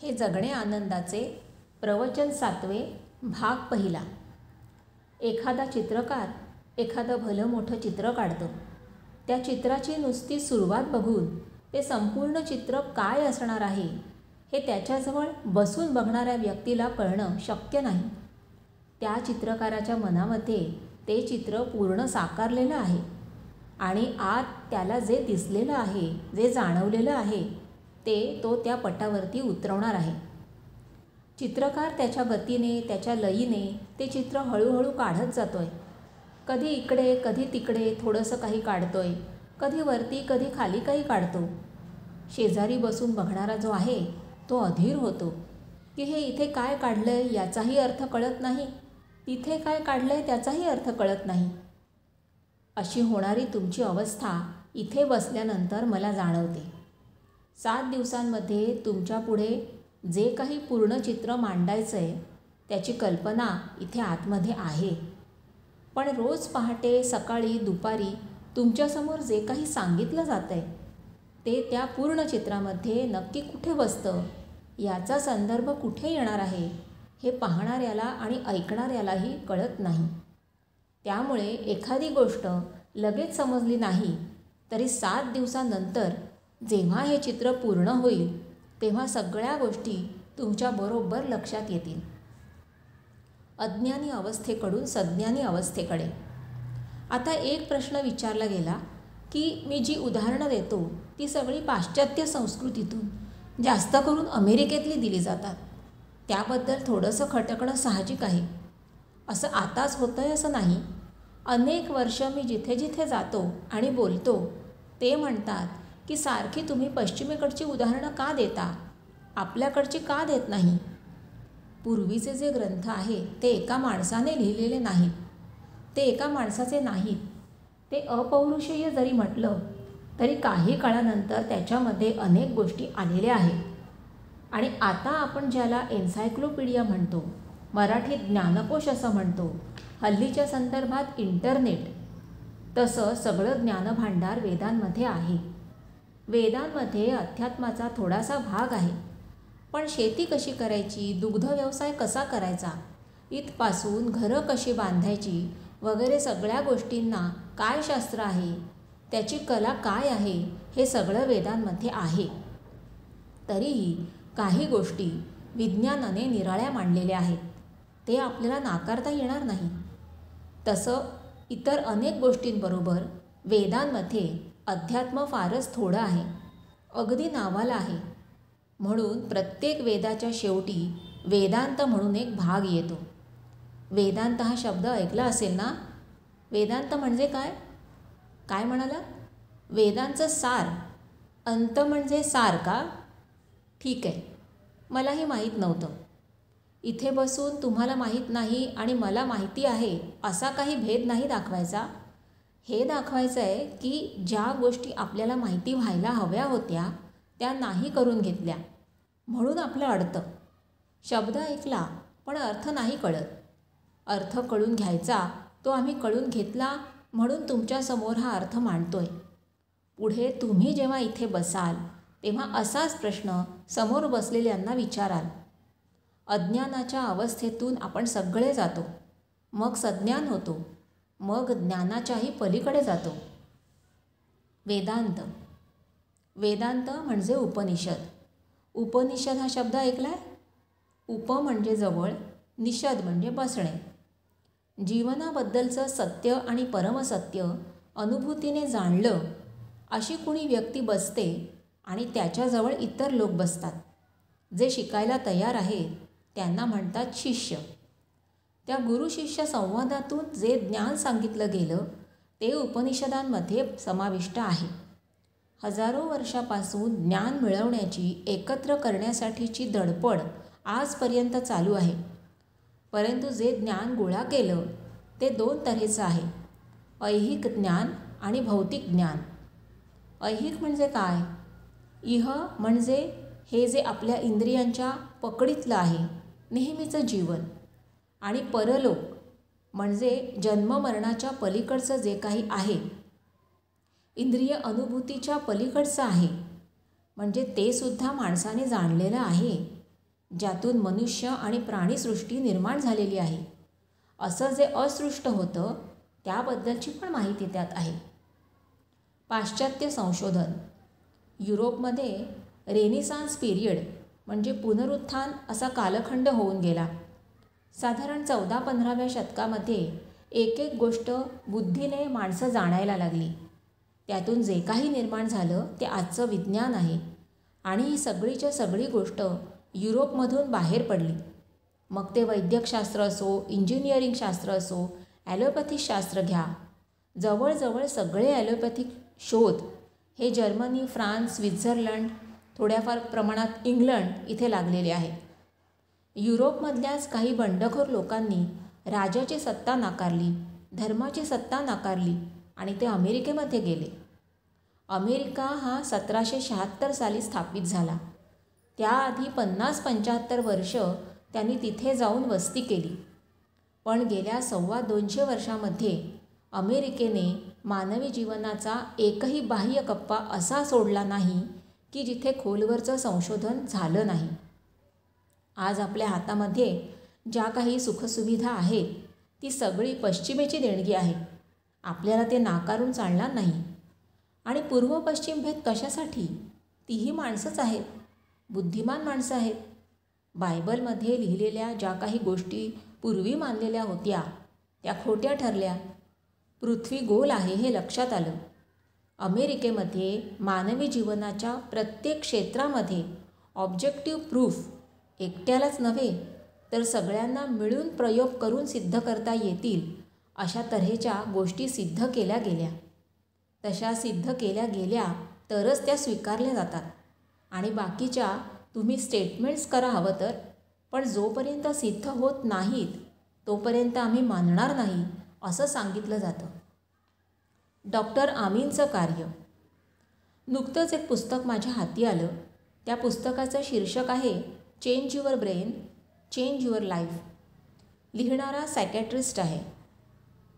हे जगणे आनंदाचे प्रवचन 7वे भाग पहिला। एखादा चित्रकार एखादं भलं मोठं चित्र काढतो। त्या चित्राची नुसती सुरुवात बघून ते संपूर्ण चित्र काय असणार आहे हे त्याच्याजवळ बसून बघणाऱ्या व्यक्तीला कळणं शक्य नाही। त्या चित्रकाराच्या मनामध्ये ते चित्र पूर्ण साकारलेलं आहे आणि आत त्याला जे दिसलेलं आहे, जे जाणवलेलं आहे ते तो त्या पटावरती उतरवणार आहे। चित्रकार त्याच्या गतीने, त्याच्या लयीने ते चित्र हळूहळू काढत जातोय। कधी इकडे कधी तिकडे थोडंसं काही काढतोय, कधी वरती कधी खाली काही काढतो। शेजारी बसून बघणारा जो आहे तो अधीर होतो की हे इथे काय काढलंय याचाही अर्थ कळत नाही, तिथे काय काढलंय त्याचाही अर्थ कळत नाही। अशी होणारी तुमची अवस्था इथे बसल्यानंतर मला जाणवते। 7 दिवसांमध्ये तुमच्या पुढे जे काही पूर्ण चित्र मांडायचं आहे त्याची कल्पना इथे आतमध्ये आहे, पण रोज पहाटे सकाळी दुपारी तुमच्यासमोर जे काही सांगितलं जातं आहे ते त्या पूर्ण चित्रामध्ये नक्की कुठे बसतं, याचा संदर्भ कुठे येणार आहे हे पाहणाऱ्याला आणि ऐकणाऱ्यालाही कळत नाही। त्यामुळे एखादी गोष्ट लगेच समजली नाही तरी 7 दिवसानंतर जेव्हा हे चित्र पूर्ण होईल तेव्हा सगळ्या गोष्टी तुमच्या बरोबर लक्षात येतील। अज्ञानी अवस्थेकडून सज्ञानी अवस्थेकडे। आता एक प्रश्न विचारला गेला की मी जी उदाहरणं देतो ती सगळी पाश्चात्य संस्कृतीतून, जास्त करून अमेरिकेतली दिली जातात। त्याबद्दल थोडंसं खटकणं साहजिक आहे। असं आताच होतं आहे असं नाही। अनेक वर्ष मी जिथे जिथे जातो आणि बोलतो ते म्हणतात की सारखी तुम्ही पश्चिमेकडची उदाहरणं का देता, आपल्याकडची का देत नाही। पूर्वीचे जे ग्रंथ आहेत ते एका माणसाने लिहिलेले नाहीत, ते एका माणसाचे नाहीत। ते अपौरुषेय जरी म्हटलं तरी काही काळानंतर त्याच्यामध्ये अनेक गोष्टी आलेल्या आहेत आणि आता आपण ज्याला एन्सायक्लोपीडिया म्हणतो, मराठीत ज्ञानकोश असं म्हणतो, हल्लीच्या संदर्भात इंटरनेट, तसं सगळं ज्ञानभांडार वेदांमध्ये आहे। वेदांमध्ये अध्यात्माचा थोडासा भाग आहे, पण शेती कशी करायची, दुग्ध व्यवसाय कसा करायचा, इथपासून घरं कशी बांधायची वगैरे सगळ्या गोष्टींना काय शास्त्र आहे, त्याची कला काय आहे हे सगळं वेदांमध्ये आहे। तरीही काही गोष्टी विज्ञानाने निराळ्या मांडलेल्या आहेत, ते आपल्याला नाकारता येणार नाही। तसं इतर अनेक गोष्टींबरोबर वेदांमध्ये अध्यात्म फारच थोडं आहे, अगदी नावाला आहे। म्हणून प्रत्येक वेदाच्या शेवटी वेदांत म्हणून एक भाग येतो। वेदांत हा शब्द ऐकला असेल ना? वेदांत म्हणजे काय काय म्हणाला? वेदांचं सार, अंत म्हणजे सार का? ठीक आहे, मलाही माहीत नव्हतं। इथे बसून तुम्हाला माहीत नाही आणि मला माहिती आहे असा काही भेद नाही दाखवायचा। हे दाखवायचं आहे की ज्या गोष्टी आपल्याला माहिती व्हायला हव्या होत्या त्या नाही करून घेतल्या, म्हणून आपलं अडतं। शब्द ऐकला पण अर्थ नाही कळत। अर्थ कळून घ्यायचा तो आम्ही कळून घेतला म्हणून तुमच्यासमोर हा अर्थ मांडतोय। पुढे तुम्ही जेव्हा इथे बसाल तेव्हा असाच प्रश्न समोर बसलेल्यांना विचाराल। अज्ञानाच्या अवस्थेतून आपण सगळे जातो, मग सज्ञान होतो, मग ज्ञानाच्याही पलीकडे जातो। वेदांत, वेदांत म्हणजे उपनिषद। उपनिषद हा शब्द ऐकलाय? उप म्हणजे जवळ, निषद म्हणजे बसणे। जीवनाबद्दलचं सत्य आणि परमसत्य अनुभूतीने जाणलं अशी कुणी व्यक्ती बसते आणि त्याच्याजवळ इतर लोक बसतात। जे शिकायला तयार आहेत त्यांना म्हणतात शिष्य। त्या गुरु शिष्य संवादातून जे ज्ञान सांगितलं गेलं ते उपनिषदांमध्ये समाविष्ट आहे। हजारो वर्षापासून ज्ञान मिळवण्याची, एकत्र करण्यासाठीची धडपड आजपर्यंत चालू आहे। परंतु जे ज्ञान गोळा केलं ते 2 तऱ्हेचं आहे, ऐहिक ज्ञान आणि भौतिक ज्ञान। ऐहिक म्हणजे काय? इह म्हणजे हे जे आपल्या इंद्रियांच्या पकडीतलं आहे, नेहमीचं जीवन, आणि परलोक म्हणजे जन्ममरणाच्या पलीकडचं जे काही आहे, इंद्रिय अनुभूतीच्या पलीकडचं आहे, म्हणजे ते सुद्धा माणसाने जाणलेलं आहे ज्यातून मनुष्य आणि प्राणीसृष्टी निर्माण झालेली आहे. असं जे असृष्ट होतं त्याबद्दलची पण माहिती त्यात आहे. पाश्चात्य संशोधन. युरोपमध्ये रेनिसान्स पिरियड म्हणजे पुनरुत्थान असा कालखंड होऊन गेला. साधारण 14-15व्या शतकामध्ये एक एक गोष्ट बुद्धीने माणसं जाणायला लागली. त्यातून जे काही निर्माण झालं ते आजचं विज्ञान आहे. आणि ही सगळीच्या सगळी गोष्ट युरोपमधून बाहेर पडली. मग ते वैद्यकशास्त्र असो, इंजिनिअरिंग शास्त्र असो, ॲलोपॅथिक शास्त्र घ्या. जवळजवळ सगळे ॲलोपॅथिक शोध हे जर्मनी, फ्रान्स, स्वित्झर्लंड, थोड्याफार प्रमाणात इंग्लंड इथे लागलेले आहेत. युरोपमधल्याच काही बंडखोर लोकांनी राजाची सत्ता नाकारली, धर्माची सत्ता नाकारली आणि ते अमेरिकेमध्ये गेले. अमेरिका हा 1776 साली स्थापित झाला. त्याआधी 50-75 वर्ष त्यांनी तिथे जाऊन वस्ती केली. पण गेल्या 250 वर्षामध्ये अमेरिकेने मानवी जीवनाचा एकही बाह्य कप्पा असा सोडला नाही की जिथे खोलवरचं संशोधन झालं नाही. आज आपल्या हातामध्ये ज्या काही सुखसुविधा आहेत ती सगळी पश्चिमेची देणगी आहे. आपल्याला ते नाकारून चालणार नाही. आणि पूर्व पश्चिम भेद कशासाठी? तीही माणसंच आहेत, बुद्धिमान माणसं आहेत. बायबलमध्ये लिहिलेल्या ज्या काही गोष्टी पूर्वी मानलेल्या होत्या त्या खोट्या ठरल्या. पृथ्वी गोल आहे हे लक्षात आलं. अमेरिकेमध्ये मानवी जीवनाच्या प्रत्येक क्षेत्रामध्ये ऑब्जेक्टिव्ह प्रूफ एकट्यालाच नव्हे तर सगळ्यांना मिळून प्रयोग करून सिद्ध करता येतील अशा तऱ्हेच्या गोष्टी सिद्ध केल्या गेल्या. तशा सिद्ध केल्या गेल्या तरच त्या स्वीकारल्या जातात. आणि बाकीच्या तुम्ही स्टेटमेंट्स करा हवं तर, पण जोपर्यंत सिद्ध होत नाहीत तोपर्यंत आम्ही मानणार नाही असं सांगितलं जातं. डॉक्टर आमीनचं कार्य. नुकतंच एक पुस्तक माझ्या हाती आलं. त्या पुस्तकाचं शीर्षक आहे change your brain, change your life. लिहिणारा सायकॅट्रिस्ट आहे.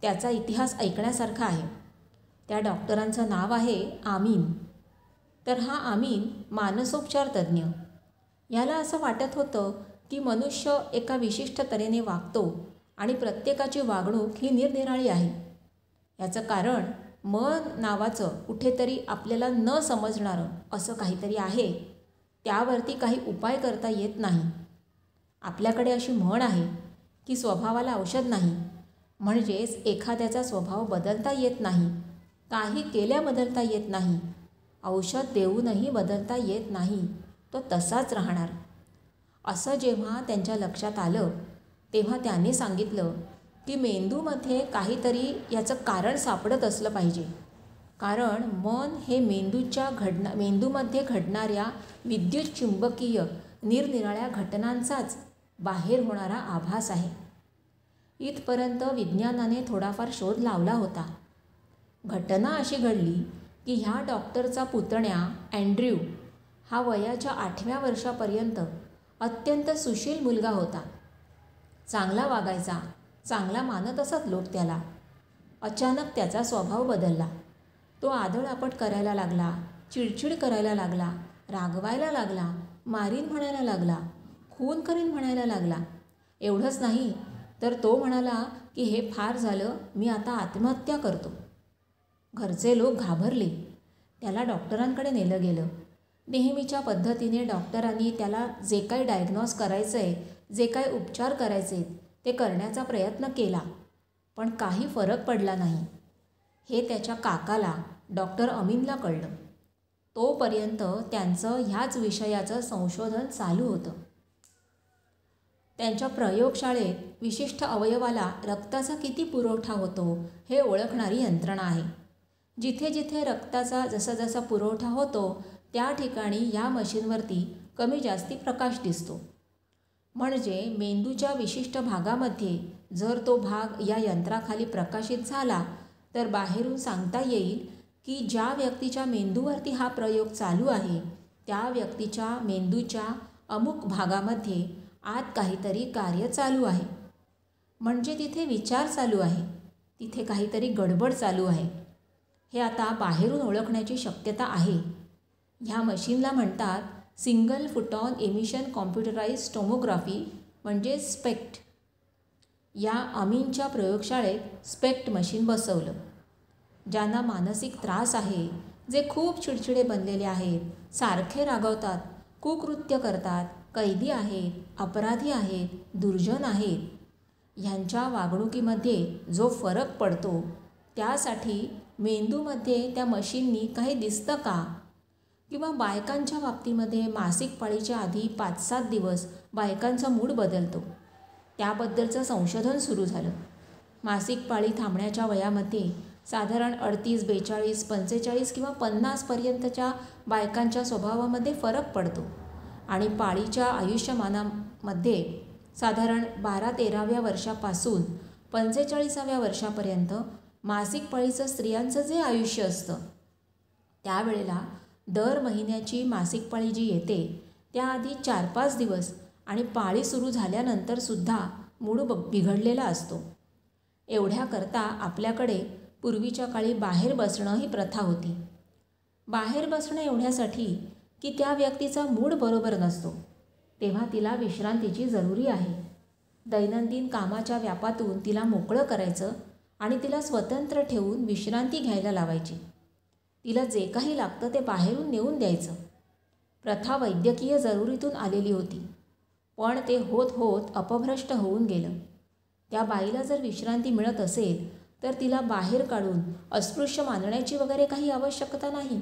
त्याचा इतिहास ऐकण्यासारखा आहे. त्या डॉक्टरांचं नाव आहे आमीन. तर हा आमीन मानसोपचार तज्ज्ञ. याला असं वाटत होतं की मनुष्य एका विशिष्ट तऱ्हेने वागतो आणि प्रत्येकाची वागणूक ही निरनिराळी आहे. याचं कारण मन नावाचं कुठेतरी आपल्याला न समजणारं असं काहीतरी आहे. त्यावरती काही उपाय करता येत नाही. आपल्याकडे अशी म्हण आहे की स्वभावाला औषध नाही. म्हणजेच एखाद्याचा स्वभाव बदलता येत नाही, काही केल्या बदलता येत नाही, औषध देऊनही बदलता येत नाही, तो तसाच राहणार. असं जेव्हा त्यांच्या लक्षात आलं तेव्हा त्याने सांगितलं की मेंदूमध्ये काहीतरी याचं कारण सापडत असलं पाहिजे. कारण मन हे मेंदूमध्ये घडणाऱ्या विद्युत चुंबकीय निरनिराळ्या घटनांचाच बाहेर होणारा आभास आहे. इथपर्यंत विज्ञानाने थोडाफार शोध लावला होता. घटना अशी घडली की ह्या डॉक्टरचा पुतण्या अँड्र्यू हा वयाच्या 8व्या वर्षापर्यंत अत्यंत सुशील मुलगा होता. चांगला वागायचा, चांगला मानत असत लोक त्याला. अचानक त्याचा स्वभाव बदलला. तो आदळआपट करायला लागला, चिडचिड करायला लागला, रागवायला लागला, मारीन म्हणायला लागला, खून करीन म्हणायला लागला. एवढंच नाही तर तो म्हणाला की हे फार झालं, मी आता आत्महत्या करतो. घरचे लोक घाबरले. त्याला डॉक्टरांकडे नेलं गेलं. नेहमीच्या पद्धतीने डॉक्टरांनी त्याला जे काही डायग्नॉस करायचं आहे, जे काही उपचार करायचे ते करण्याचा प्रयत्न केला, पण काही फरक पडला नाही. हे त्याच्या काकाला डॉक्टर अमीनला कळलं. तोपर्यंत त्यांचं ह्याच विषयाचं संशोधन चालू होतं. त्यांच्या प्रयोगशाळेत विशिष्ट अवयवाला रक्ताचा किती पुरवठा होतो हे ओळखणारी यंत्रणा आहे. जिथे जिथे रक्ताचा जसा पुरवठा होतो त्या ठिकाणी या मशीनवरती कमी जास्ती प्रकाश दिसतो. म्हणजे मेंदूच्या विशिष्ट भागामध्ये जर तो भाग या यंत्राखाली प्रकाशित झाला तर बाहेरून सांगता येईल की ज्या व्यक्तीच्या मेंदूवरती हा प्रयोग चालू आहे त्या व्यक्तीच्या मेंदूच्या अमुक भागामध्ये आत काहीतरी कार्य चालू आहे. म्हणजे तिथे विचार चालू आहे, तिथे काहीतरी गडबड चालू आहे. हे आता बाहेरून ओळखण्याची शक्यता आहे. ह्या मशीनला म्हणतात सिंगल फोटॉन एमिशन कॉम्प्युटराइज टोमोग्राफी म्हणजे स्पेक्ट या अमीनच्या प्रयोगशाळेत स्पेक्ट मशीन बसवलं. ज्यांना मानसिक त्रास आहे, जे खूप चिडचिडे बनलेले आहेत, सारखे रागवतात, कुकृत्य करतात, कैदी आहेत, अपराधी आहेत, दुर्जन आहेत, ह्यांच्या वागणुकीमध्ये जो फरक पडतो त्यासाठी मेंदूमध्ये त्या मशीननी काही दिसतं का? किंवा बायकांच्या बाबतीमध्ये मासिक पाळीच्या आधी 5-7 दिवस बायकांचा मूड बदलतो, त्याबद्दलचं संशोधन सुरू झालं. मासिक पाळी थांबण्याच्या वयामध्ये साधारण 38, 42, 45 किंवा 50पर्यंतच्या बायकांच्या स्वभावामध्ये फरक पडतो आणि पाळीच्या आयुष्यमानामध्ये साधारण 12-13व्या वर्षापासून 45व्या वर्षापर्यंत मासिक पाळीचं स्त्रियांचं जे आयुष्य असतं त्यावेळेला दर महिन्याची मासिक पाळी जी येते त्याआधी 4-5 दिवस आणि पाळी सुरू झाल्यानंतरसुद्धा मूड बिघडलेला असतो. एवढ्याकरता आपल्याकडे पूर्वीच्या काळी बाहेर बसणं ही प्रथा होती. बाहेर बसणं एवढ्यासाठी की त्या व्यक्तीचा मूड बरोबर नसतो, तेव्हा तिला विश्रांतीची जरुरी आहे. दैनंदिन कामाच्या व्यापातून तिला मोकळं करायचं आणि तिला स्वतंत्र ठेवून विश्रांती घ्यायला लावायची. तिला जे काही लागतं ते बाहेरून नेऊन द्यायचं. प्रथा वैद्यकीय जरुरीतून आलेली होती, पण ते होत होत अपभ्रष्ट होऊन गेलं. त्या बाईला जर विश्रांती मिळत असेल तर तिला बाहेर काढून अस्पृश्य मानण्याची वगैरे काही आवश्यकता नाही.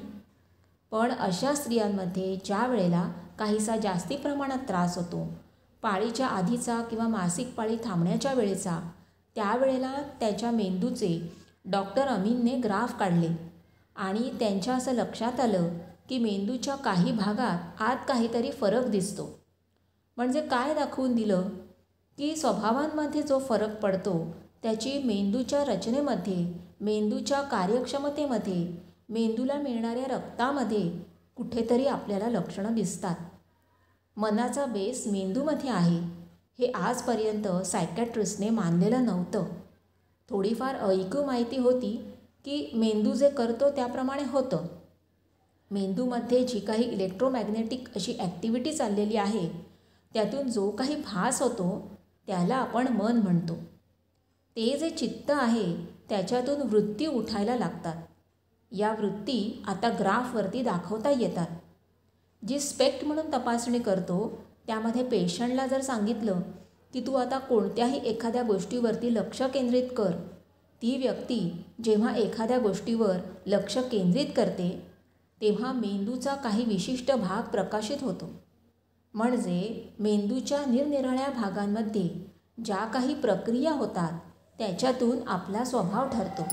पण अशा स्त्रियांमध्ये ज्या वेळेला काहीसा जास्ती प्रमाणात त्रास होतो, पाळीच्या आधीचा किंवा मासिक पाळी थांबण्याच्या वेळेचा, त्यावेळेला त्याच्या मेंदूचे डॉक्टर अमीनने ग्राफ काढले आणि त्यांच्या असं लक्षात आलं की मेंदूच्या काही भागात आत काहीतरी फरक दिसतो. म्हणजे काय दाखवून दिलं की स्वभावांमध्ये जो फरक पडतो त्याची मेंदूच्या रचनेमध्ये, मेंदूच्या कार्यक्षमतेमध्ये, मेंदूला मिळणाऱ्या रक्तामध्ये कुठेतरी आपल्याला लक्षणं दिसतात. मनाचा बेस मेंदूमध्ये आहे हे आजपर्यंत सायकॅट्रिस्टने मानलेलं नव्हतं. थोडीफार ऐकू माहिती होती की मेंदू जे करतो त्याप्रमाणे होतं. मेंदूमध्ये जी काही इलेक्ट्रोमॅग्नेटिक अशी ॲक्टिव्हिटी चाललेली आहे त्यातून जो काही भास होतो त्याला आपण मन म्हणतो. ते जे चित्त आहे त्याच्यातून वृत्ती उठायला लागतात. या वृत्ती आता ग्राफवरती दाखवता येतात. जी स्पेक्ट म्हणून तपासणी करतो त्यामध्ये पेशंटला जर सांगितलं की तू आता कोणत्याही एखाद्या गोष्टीवरती लक्ष केंद्रित कर, ती व्यक्ती जेव्हा एखाद्या गोष्टीवर लक्ष केंद्रित करते तेव्हा मेंदूचा काही विशिष्ट भाग प्रकाशित होतो. म्हणजे मेंदूच्या निरनिराळ्या भागांमध्ये ज्या काही प्रक्रिया होतात त्याच्यातून आपला स्वभाव ठरतो.